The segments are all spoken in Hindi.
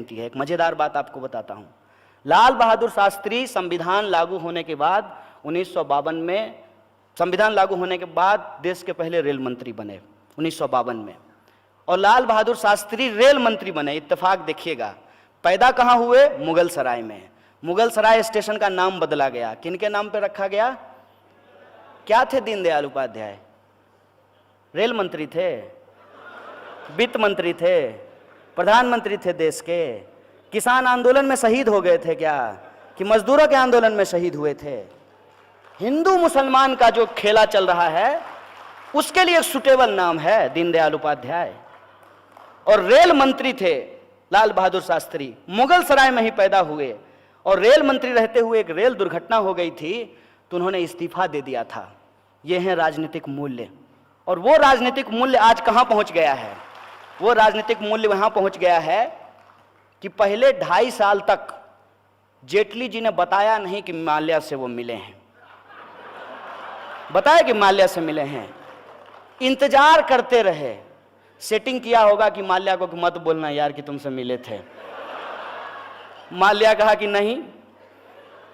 है। एक मजेदार बात आपको बताता हूं। लाल बहादुर शास्त्री संविधान लागू होने के बाद 1952 में, संविधान लागू होने के बाद देश के पहले रेल मंत्री बने 1952 में, और लाल बहादुर शास्त्री रेल मंत्री बने। इत्तेफाक देखिएगा, पैदा कहां हुए? मुगल सराय में। मुगल सराय स्टेशन का नाम बदला गया, किनके नाम पे रखा गया? क्या थे दीनदयाल उपाध्याय? रेल मंत्री थे, वित्त मंत्री थे, प्रधानमंत्री थे देश के। किसान आंदोलन में शहीद हो गए थे क्या? कि मजदूरों के आंदोलन में शहीद हुए थे? हिंदू मुसलमान का जो खेला चल रहा है उसके लिए सुटेबल नाम है दीनदयाल उपाध्याय। और रेल मंत्री थे लाल बहादुर शास्त्री, मुगल सराय में ही पैदा हुए, और रेल मंत्री रहते हुए एक रेल दुर्घटना हो गई थी तो उन्होंने इस्तीफा दे दिया था। ये है राजनीतिक मूल्य। और वो राजनीतिक मूल्य आज कहां पहुंच गया है? वो राजनीतिक मूल्य वहां पहुंच गया है कि पहले 2.5 साल तक जेटली जी ने बताया नहीं कि माल्या से वो मिले हैं, बताया कि माल्या से मिले हैं, इंतजार करते रहे। सेटिंग किया होगा कि माल्या को मत बोलना यार कि तुमसे मिले थे। माल्या कहा कि नहीं,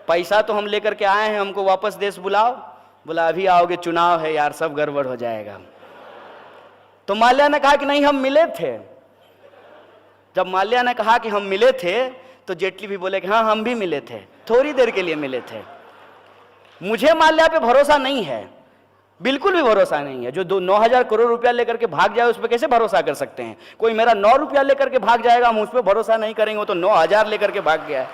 पैसा तो हम लेकर के आए हैं, हमको वापस देश बुलाओ। बोला अभी आओगे, चुनाव है यार, सब गड़बड़ हो जाएगा। तो माल्या ने कहा कि नहीं, हम मिले थे। जब माल्या ने कहा कि हम मिले थे तो जेटली भी बोले कि हाँ हम भी मिले थे, थोड़ी देर के लिए मिले थे। मुझे माल्या पे भरोसा नहीं है, बिल्कुल भी भरोसा नहीं है। जो 9,000 करोड़ रुपया लेकर के भाग जाए उस पर कैसे भरोसा कर सकते हैं? कोई मेरा 9 रुपया लेकर के भाग जाएगा, हम उस पर भरोसा नहीं करेंगे, वो तो 9,000 लेकर के भाग गया है।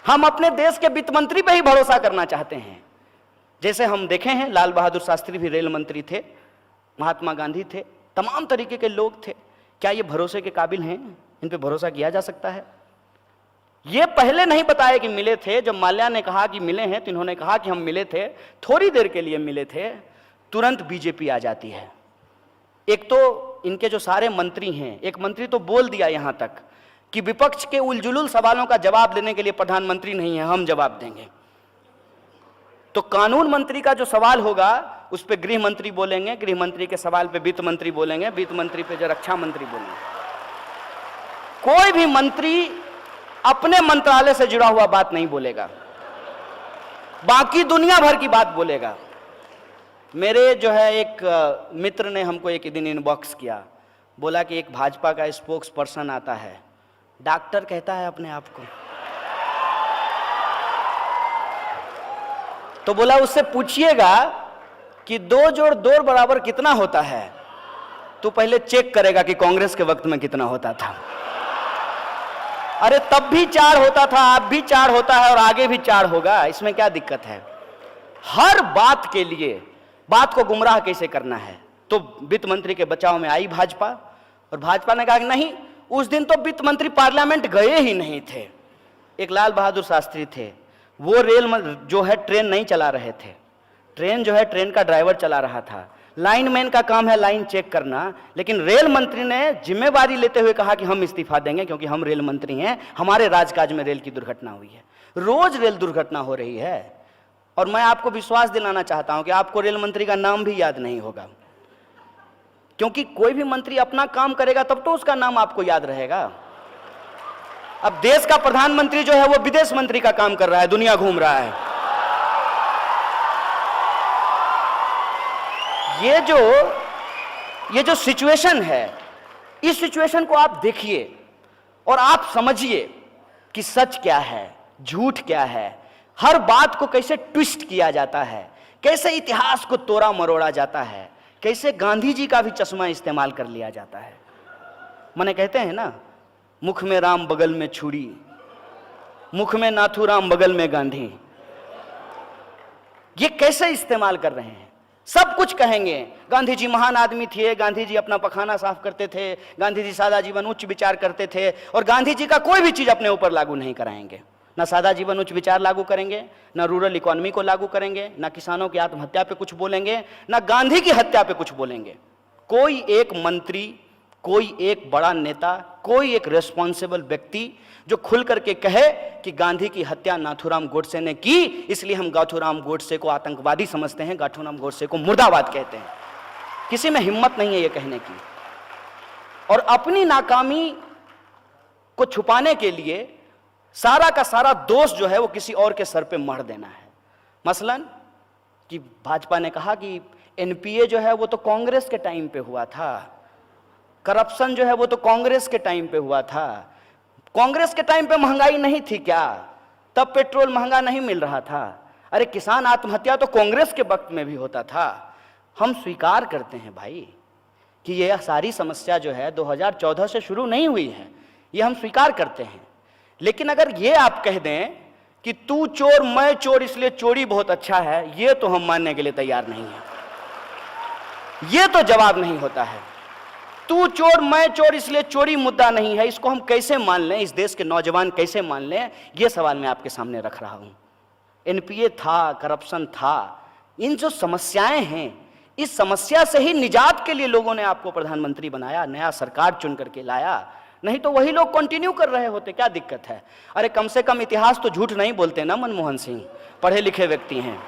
हम अपने देश के वित्त मंत्री पे ही भरोसा करना चाहते हैं। जैसे हम देखे हैं, लाल बहादुर शास्त्री भी रेल मंत्री थे, महात्मा गांधी थे, तमाम तरीके के लोग थे। क्या ये भरोसे के काबिल हैं? इन पे भरोसा किया जा सकता है? ये पहले नहीं बताए कि मिले थे। जब माल्या ने कहा कि मिले हैं तो इन्होंने कहा कि हम मिले थे, थोड़ी देर के लिए मिले थे, तुरंत बीजेपी आ जाती है। एक तो इनके जो सारे मंत्री हैं, एक मंत्री तो बोल दिया यहां तक कि विपक्ष के उलझुल सवालों का जवाब देने के लिए प्रधानमंत्री नहीं है, हम जवाब देंगे। तो कानून मंत्री का जो सवाल होगा उस पर गृह मंत्री बोलेंगे, गृह मंत्री के सवाल पे वित्त मंत्री बोलेंगे, वित्त मंत्री पे जो रक्षा मंत्री बोलेंगे। कोई भी मंत्री अपने मंत्रालय से जुड़ा हुआ बात नहीं बोलेगा, बाकी दुनिया भर की बात बोलेगा। मेरे जो है एक मित्र ने हमको एक दिन इनबॉक्स किया, बोला कि एक भाजपा का स्पोक्स पर्सन आता है, डॉक्टर कहता है अपने आप को, तो बोला उससे पूछिएगा कि 2 जोड़ 2 बराबर कितना होता है, तो पहले चेक करेगा कि कांग्रेस के वक्त में कितना होता था। अरे तब भी 4 होता था, अब भी 4 होता है और आगे भी 4 होगा, इसमें क्या दिक्कत है? हर बात के लिए बात को गुमराह कैसे करना है। तो वित्त मंत्री के बचाव में आई भाजपा, और भाजपा ने कहा कि नहीं, उस दिन तो वित्त मंत्री पार्लियामेंट गए ही नहीं थे। एक लाल बहादुर शास्त्री थे, वो रेल जो है ट्रेन नहीं चला रहे थे, ट्रेन जो है ट्रेन का ड्राइवर चला रहा था। लाइनमैन का काम है लाइन चेक करना, लेकिन रेल मंत्री ने जिम्मेवारी लेते हुए कहा कि हम इस्तीफा देंगे क्योंकि हम रेल मंत्री हैं, हमारे राजकाज में रेल की दुर्घटना हुई है। रोज रेल दुर्घटना हो रही है, और मैं आपको विश्वास दिलाना चाहता हूं कि आपको रेल मंत्री का नाम भी याद नहीं होगा, क्योंकि कोई भी मंत्री अपना काम करेगा तब तो उसका नाम आपको याद रहेगा। अब देश का प्रधानमंत्री जो है वो विदेश मंत्री का काम कर रहा है, दुनिया घूम रहा है। ये जो सिचुएशन है, इस सिचुएशन को आप देखिए और आप समझिए कि सच क्या है, झूठ क्या है, हर बात को कैसे ट्विस्ट किया जाता है, कैसे इतिहास को तोड़ा मरोड़ा जाता है, कैसे गांधी जी का भी चश्मा इस्तेमाल कर लिया जाता है। माने कहते हैं ना, मुख में राम बगल में छुरी, मुख में नाथूराम बगल में गांधी। ये कैसे इस्तेमाल कर रहे हैं? सब कुछ कहेंगे, गांधी जी महान आदमी थे, गांधी जी अपना पखाना साफ करते थे, गांधी जी सादा जीवन उच्च विचार करते थे, और गांधी जी का कोई भी चीज अपने ऊपर लागू नहीं कराएंगे। ना सादा जीवन उच्च विचार लागू करेंगे, ना रूरल इकोनॉमी को लागू करेंगे, ना किसानों की आत्महत्या पे कुछ बोलेंगे, ना गांधी की हत्या पे कुछ बोलेंगे। कोई एक मंत्री, कोई एक बड़ा नेता, कोई एक रेस्पॉन्सिबल व्यक्ति जो खुल करके कहे कि गांधी की हत्या नाथूराम गोडसे ने की, इसलिए हम नाथूराम गोडसे को आतंकवादी समझते हैं, नाथूराम गोडसे को मुर्दाबाद कहते हैं, किसी में हिम्मत नहीं है ये कहने की। और अपनी नाकामी को छुपाने के लिए सारा का सारा दोष जो है वो किसी और के सर पे मढ़ देना है। मसलन कि भाजपा ने कहा कि एनपीए जो है वो तो कांग्रेस के टाइम पे हुआ था, करप्शन जो है वो तो कांग्रेस के टाइम पे हुआ था। कांग्रेस के टाइम पे महंगाई नहीं थी क्या? तब पेट्रोल महंगा नहीं मिल रहा था? अरे किसान आत्महत्या तो कांग्रेस के वक्त में भी होता था। हम स्वीकार करते हैं भाई कि यह सारी समस्या जो है 2014 से शुरू नहीं हुई है, ये हम स्वीकार करते हैं। लेकिन अगर ये आप कह दें कि तू चोर मैं चोर इसलिए चोरी बहुत अच्छा है, ये तो हम मानने के लिए तैयार नहीं है। ये तो जवाब नहीं होता है। तू चोर मैं चोर इसलिए चोरी मुद्दा नहीं है, इसको हम कैसे मान लें, इस देश के नौजवान कैसे मान लें, ये सवाल मैं आपके सामने रख रहा हूं। एनपीए था, करप्शन था, इन जो समस्याएं हैं, इस समस्या से ही निजात के लिए लोगों ने आपको प्रधानमंत्री बनाया, नया सरकार चुन करके लाया। नहीं तो वही लोग कंटिन्यू कर रहे होते, क्या दिक्कत है? अरे कम से कम इतिहास तो झूठ नहीं बोलते ना मनमोहन सिंह, पढ़े लिखे व्यक्ति हैं।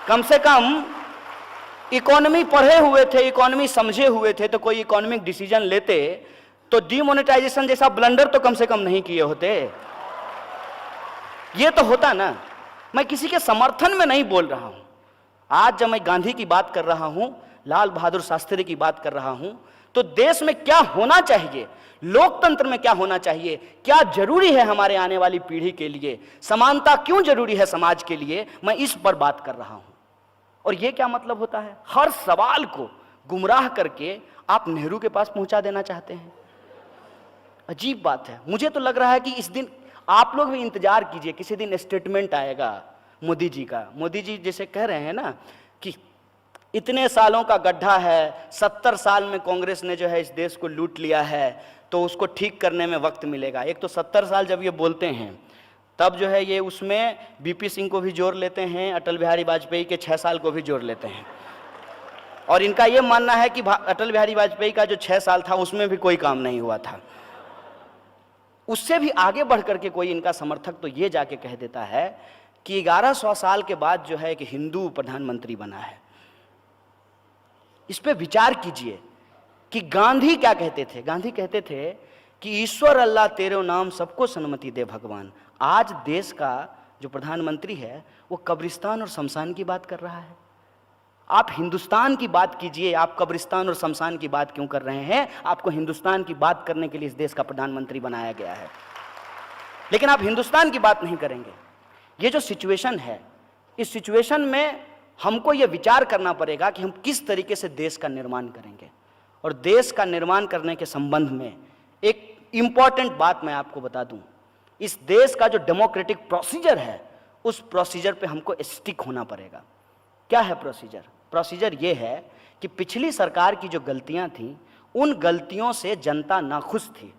कम से कम इकोनॉमी पढ़े हुए थे, इकोनॉमी समझे हुए थे, तो कोई इकोनॉमिक डिसीजन लेते तो डीमोनेटाइजेशन जैसा ब्लंडर तो कम से कम नहीं किए होते। ये तो होता ना। मैं किसी के समर्थन में नहीं बोल रहा हूं। आज जब मैं गांधी की बात कर रहा हूं, लाल बहादुर शास्त्री की बात कर रहा हूं, तो देश में क्या होना चाहिए, लोकतंत्र में क्या होना चाहिए, क्या जरूरी है हमारे आने वाली पीढ़ी के लिए, समानता क्यों जरूरी है समाज के लिए, मैं इस पर बात कर रहा हूं। और यह क्या मतलब होता है? हर सवाल को गुमराह करके आप नेहरू के पास पहुंचा देना चाहते हैं। अजीब बात है। मुझे तो लग रहा है कि इस दिन आप लोग भी इंतजार कीजिए, किसी दिन स्टेटमेंट आएगा मोदी जी का। मोदी जी जैसे कह रहे हैं ना कि इतने सालों का गड्ढा है, 70 साल में कांग्रेस ने जो है इस देश को लूट लिया है, तो उसको ठीक करने में वक्त मिलेगा। एक तो 70 साल जब ये बोलते हैं तब जो है ये उसमें बीपी सिंह को भी जोड़ लेते हैं, अटल बिहारी वाजपेयी के 6 साल को भी जोड़ लेते हैं। और इनका ये मानना है कि अटल बिहारी वाजपेयी का जो 6 साल था उसमें भी कोई काम नहीं हुआ था। उससे भी आगे बढ़ करके कोई इनका समर्थक तो ये जाके कह देता है कि 1100 साल के बाद जो है कि हिंदू प्रधानमंत्री बना है। इस पे विचार कीजिए कि गांधी क्या कहते थे। गांधी कहते थे कि ईश्वर अल्लाह तेरे नाम सबको सन्मति दे भगवान। आज देश का जो प्रधानमंत्री है वो कब्रिस्तान और शमशान की बात कर रहा है। आप हिंदुस्तान की बात कीजिए, आप कब्रिस्तान और शमशान की बात क्यों कर रहे हैं? आपको हिंदुस्तान की बात करने के लिए इस देश का प्रधानमंत्री बनाया गया है, लेकिन आप हिंदुस्तान की बात नहीं करेंगे। ये जो सिचुएशन है, इस सिचुएशन में हमको ये विचार करना पड़ेगा कि हम किस तरीके से देश का निर्माण करेंगे। और देश का निर्माण करने के संबंध में एक इंपॉर्टेंट बात मैं आपको बता दूं। इस देश का जो डेमोक्रेटिक प्रोसीजर है, उस प्रोसीजर पे हमको स्टिक होना पड़ेगा। क्या है प्रोसीजर? प्रोसीजर ये है कि पिछली सरकार की जो गलतियां थी, उन गलतियों से जनता नाखुश थी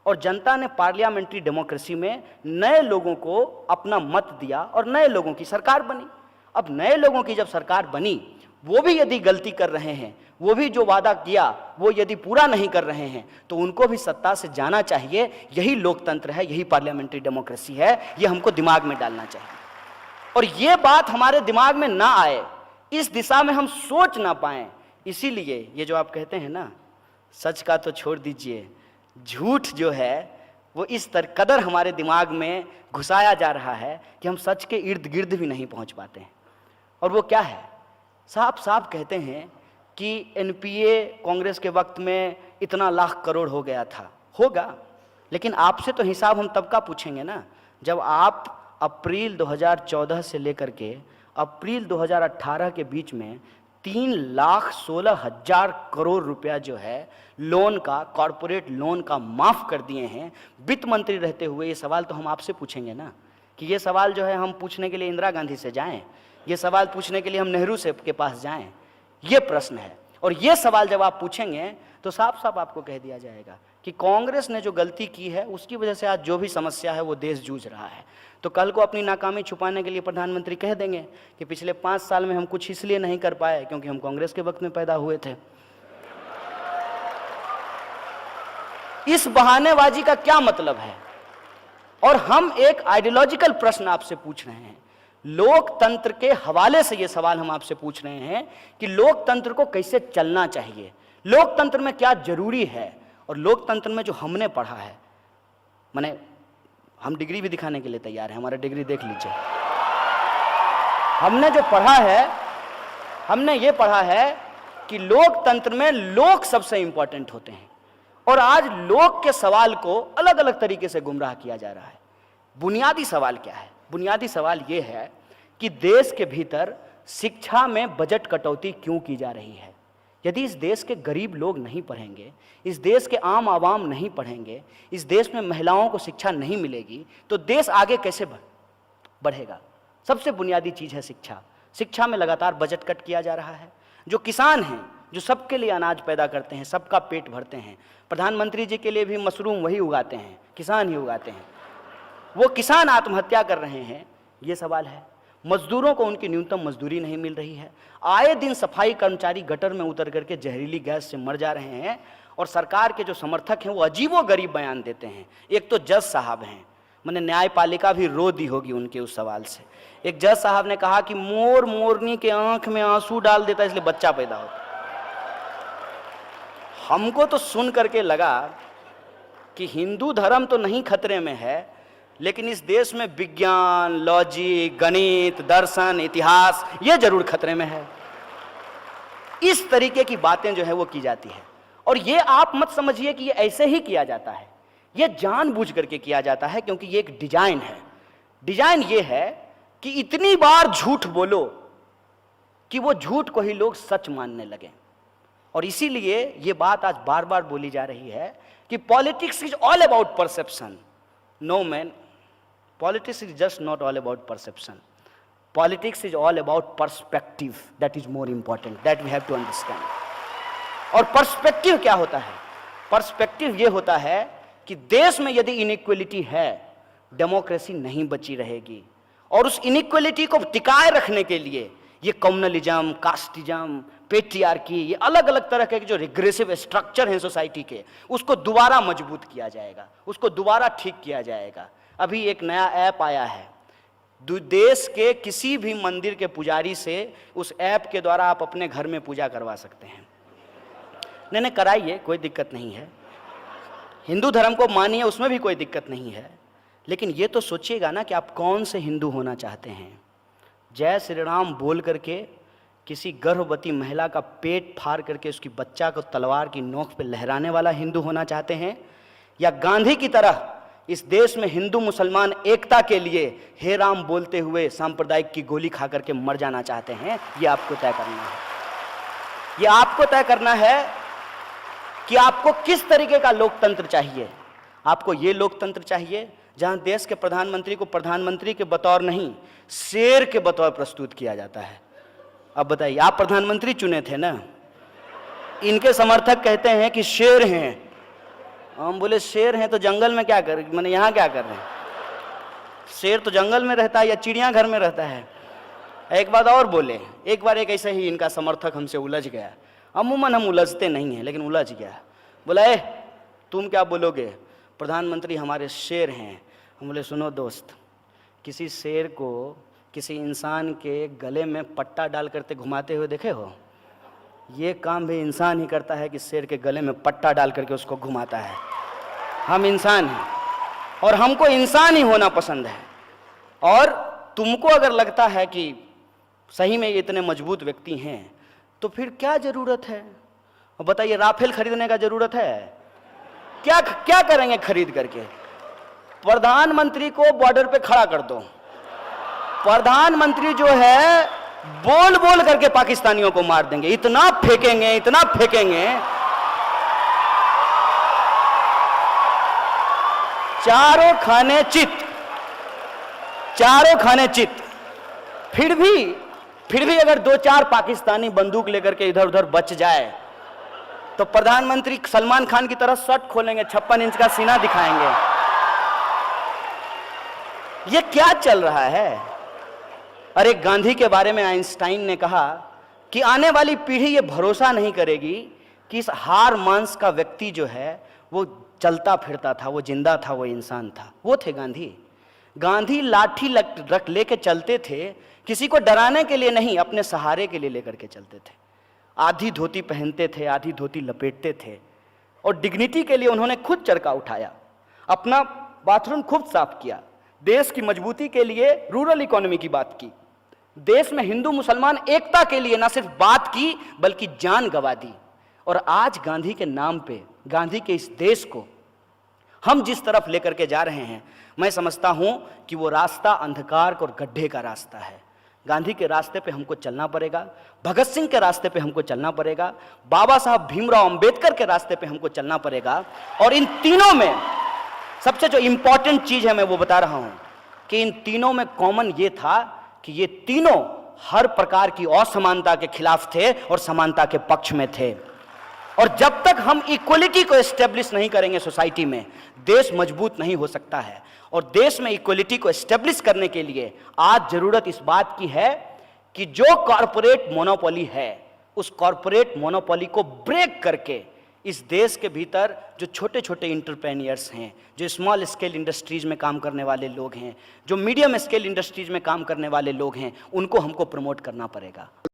और जनता ने पार्लियामेंट्री डेमोक्रेसी में नए लोगों को अपना मत दिया और नए लोगों की सरकार बनी। अब नए लोगों की जब सरकार बनी, वो भी यदि गलती कर रहे हैं, वो भी जो वादा किया वो यदि पूरा नहीं कर रहे हैं, तो उनको भी सत्ता से जाना चाहिए। यही लोकतंत्र है, यही पार्लियामेंट्री डेमोक्रेसी है, ये हमको दिमाग में डालना चाहिए। और ये बात हमारे दिमाग में ना आए, इस दिशा में हम सोच ना पाएं, इसीलिए ये जो आप कहते हैं ना, सच का तो छोड़ दीजिए, झूठ जो है वो इस कदर हमारे दिमाग में घुसाया जा रहा है कि हम सच के इर्द गिर्द भी नहीं पहुंच पाते हैं। और वो क्या है? साफ साफ कहते हैं कि एनपीए कांग्रेस के वक्त में इतना लाख करोड़ हो गया था। होगा, लेकिन आपसे तो हिसाब हम तब का पूछेंगे ना जब आप अप्रैल 2014 से लेकर के अप्रैल 2018 के बीच में 3,16,000 करोड़ रुपया जो है लोन का, कॉरपोरेट लोन का माफ कर दिए हैं वित्त मंत्री रहते हुए। ये सवाल तो हम आपसे पूछेंगे ना, कि ये सवाल जो है हम पूछने के लिए इंदिरा गांधी से जाएं, ये सवाल पूछने के लिए हम नेहरू से के पास जाएं? ये प्रश्न है। और ये सवाल जब आप पूछेंगे तो साफ साफ आपको कह दिया जाएगा कि कांग्रेस ने जो गलती की है उसकी वजह से आज जो भी समस्या है वो देश जूझ रहा है। तो कल को अपनी नाकामी छुपाने के लिए प्रधानमंत्री कह देंगे कि पिछले 5 साल में हम कुछ इसलिए नहीं कर पाए क्योंकि हम कांग्रेस के वक्त में पैदा हुए थे। इस बहानेबाजी का क्या मतलब है? और हम एक आइडियोलॉजिकल प्रश्न आपसे पूछ रहे हैं, लोकतंत्र के हवाले से ये सवाल हम आपसे पूछ रहे हैं कि लोकतंत्र को कैसे चलना चाहिए, लोकतंत्र में क्या जरूरी है और लोकतंत्र में जो हमने पढ़ा है, माने हम डिग्री भी दिखाने के लिए तैयार हैं, हमारा डिग्री देख लीजिए। हमने जो पढ़ा है, हमने ये पढ़ा है कि लोकतंत्र में लोग सबसे इंपॉर्टेंट होते हैं, और आज लोग के सवाल को अलग अलग तरीके से गुमराह किया जा रहा है। बुनियादी सवाल क्या है? बुनियादी सवाल ये है कि देश के भीतर शिक्षा में बजट कटौती क्यों की जा रही है। यदि इस देश के गरीब लोग नहीं पढ़ेंगे, इस देश के आम आवाम नहीं पढ़ेंगे, इस देश में महिलाओं को शिक्षा नहीं मिलेगी, तो देश आगे कैसे बढ़ेगा? सबसे बुनियादी चीज है शिक्षा। शिक्षा में लगातार बजट कट किया जा रहा है। जो किसान हैं, जो सबके लिए अनाज पैदा करते हैं, सबका पेट भरते हैं, प्रधानमंत्री जी के लिए भी मशरूम वही उगाते हैं, किसान ही उगाते हैं, वो किसान आत्महत्या कर रहे हैं, ये सवाल है। मजदूरों को उनकी न्यूनतम मजदूरी नहीं मिल रही है। आए दिन सफाई कर्मचारी गटर में उतर करके जहरीली गैस से मर जा रहे हैं, और सरकार के जो समर्थक हैं वो अजीबोगरीब बयान देते हैं। एक तो जज साहब हैं, मैंने न्यायपालिका भी रो दी होगी उनके उस सवाल से। एक जज साहब ने कहा कि मोर मोरनी के आंख में आंसू डाल देता इसलिए बच्चा पैदा होता। हमको तो सुन करके लगा कि हिंदू धर्म तो नहीं खतरे में है, लेकिन इस देश में विज्ञान, लॉजिक, गणित, दर्शन, इतिहास ये जरूर खतरे में है। इस तरीके की बातें जो है वो की जाती है, और ये आप मत समझिए कि ये ऐसे ही किया जाता है, ये जानबूझ करके किया जाता है, क्योंकि ये एक डिजाइन है। डिजाइन ये है कि इतनी बार झूठ बोलो कि वो झूठ को ही लोग सच मानने लगे। और इसीलिए ये बात आज बार बार बोली जा रही है कि politics is all about perception. No man, politics is just not all about perception. Politics is all about perspective. That is more important. That we have to understand. और पर्सपेक्टिव क्या होता है? पर्सपेक्टिव ये होता है कि देश में यदि इनइक्वलिटी है, डेमोक्रेसी नहीं बची रहेगी, और उस इनइक्वलिटी को टिकाए रखने के लिए ये कम्युनलिज्म, कास्टिज्म, पेट्रियार्की, ये अलग अलग तरह के जो रिग्रेसिव स्ट्रक्चर हैं सोसाइटी के, उसको दोबारा मजबूत किया जाएगा, उसको दोबारा ठीक किया जाएगा। अभी एक नया ऐप आया है, देश के किसी भी मंदिर के पुजारी से उस ऐप के द्वारा आप अपने घर में पूजा करवा सकते हैं। नहीं कराइए, कोई दिक्कत नहीं है। हिंदू धर्म को मानिए, उसमें भी कोई दिक्कत नहीं है, लेकिन ये तो सोचिएगा ना कि आप कौन से हिंदू होना चाहते हैं। जय श्री राम बोल करके किसी गर्भवती महिला का पेट फाड़ करके उसकी बच्चा को तलवार की नोक पे लहराने वाला हिंदू होना चाहते हैं, या गांधी की तरह इस देश में हिंदू मुसलमान एकता के लिए हे राम बोलते हुए सांप्रदायिक की गोली खा करके मर जाना चाहते हैं? ये आपको तय करना है। ये आपको तय करना है कि आपको किस तरीके का लोकतंत्र चाहिए। आपको ये लोकतंत्र चाहिए जहां देश के प्रधानमंत्री को प्रधानमंत्री के बतौर नहीं, शेर के बतौर प्रस्तुत किया जाता है। अब बताइए, आप प्रधानमंत्री चुने थे ना, इनके समर्थक कहते हैं कि शेर हैं। हम बोले शेर हैं तो जंगल में क्या कर, मैंने यहाँ क्या कर रहे हैं? शेर तो जंगल में रहता है या चिड़ियाघर में रहता है। एक बात और बोले, एक बार एक ऐसे ही इनका समर्थक हमसे उलझ गया। अमूमन हम उलझते नहीं हैं, लेकिन उलझ गया। बोला तुम क्या बोलोगे, प्रधानमंत्री हमारे शेर हैं। हम बोले सुनो दोस्त, किसी शेर को किसी इंसान के गले में पट्टा डाल करके घुमाते हुए देखे हो? ये काम भी इंसान ही करता है कि शेर के गले में पट्टा डाल करके उसको घुमाता है। हम इंसान हैं और हमको इंसान ही होना पसंद है। और तुमको अगर लगता है कि सही में ये इतने मजबूत व्यक्ति हैं तो फिर क्या जरूरत है? और बताइए, राफेल खरीदने का जरूरत है? क्या क्या करेंगे खरीद करके? प्रधानमंत्री को बॉर्डर पे खड़ा कर दो। प्रधानमंत्री जो है बोल बोल करके पाकिस्तानियों को मार देंगे। इतना फेंकेंगे, इतना फेंकेंगे, चारों खाने चित, चारों खाने चित। फिर भी अगर दो चार पाकिस्तानी बंदूक लेकर के इधर उधर बच जाए तो प्रधानमंत्री सलमान खान की तरह शर्ट खोलेंगे, 56 इंच का सीना दिखाएंगे। ये क्या चल रहा है? अरे गांधी के बारे में आइंस्टाइन ने कहा कि आने वाली पीढ़ी ये भरोसा नहीं करेगी कि इस हार मांस का व्यक्ति जो है वो चलता फिरता था, वो जिंदा था, वो इंसान था। वो थे गांधी। गांधी लाठी रख लेके चलते थे, किसी को डराने के लिए नहीं, अपने सहारे के लिए लेकर के चलते थे। आधी धोती पहनते थे, आधी धोती लपेटते थे और डिग्निटी के लिए उन्होंने खुद चरखा उठाया, अपना बाथरूम खुद साफ किया, देश की मजबूती के लिए रूरल इकोनॉमी की बात की, देश में हिंदू मुसलमान एकता के लिए ना सिर्फ बात की बल्कि जान गंवा दी। और आज गांधी के नाम पे, गांधी के इस देश को हम जिस तरफ लेकर के जा रहे हैं, मैं समझता हूं कि वो रास्ता अंधकार और गड्ढे का रास्ता है। गांधी के रास्ते पे हमको चलना पड़ेगा, भगत सिंह के रास्ते पे हमको चलना पड़ेगा, बाबा साहब भीमराव अंबेडकर के रास्ते पे हमको चलना पड़ेगा। और इन तीनों में सबसे जो इंपॉर्टेंट चीज है मैं वो बता रहा हूं कि इन तीनों में कॉमन ये था कि ये तीनों हर प्रकार की असमानता के खिलाफ थे और समानता के पक्ष में थे। और जब तक हम इक्वलिटी को एस्टेब्लिश नहीं करेंगे सोसाइटी में, देश मजबूत नहीं हो सकता है। और देश में इक्वलिटी को एस्टेब्लिश करने के लिए आज जरूरत इस बात की है कि जो कॉरपोरेट मोनोपोली है, उस कॉरपोरेट मोनोपोली को ब्रेक करके इस देश के भीतर जो छोटे छोटे इंटरप्रेन्योर्स हैं, जो स्मॉल स्केल इंडस्ट्रीज में काम करने वाले लोग हैं, जो मीडियम स्केल इंडस्ट्रीज में काम करने वाले लोग हैं, उनको हमको प्रमोट करना पड़ेगा।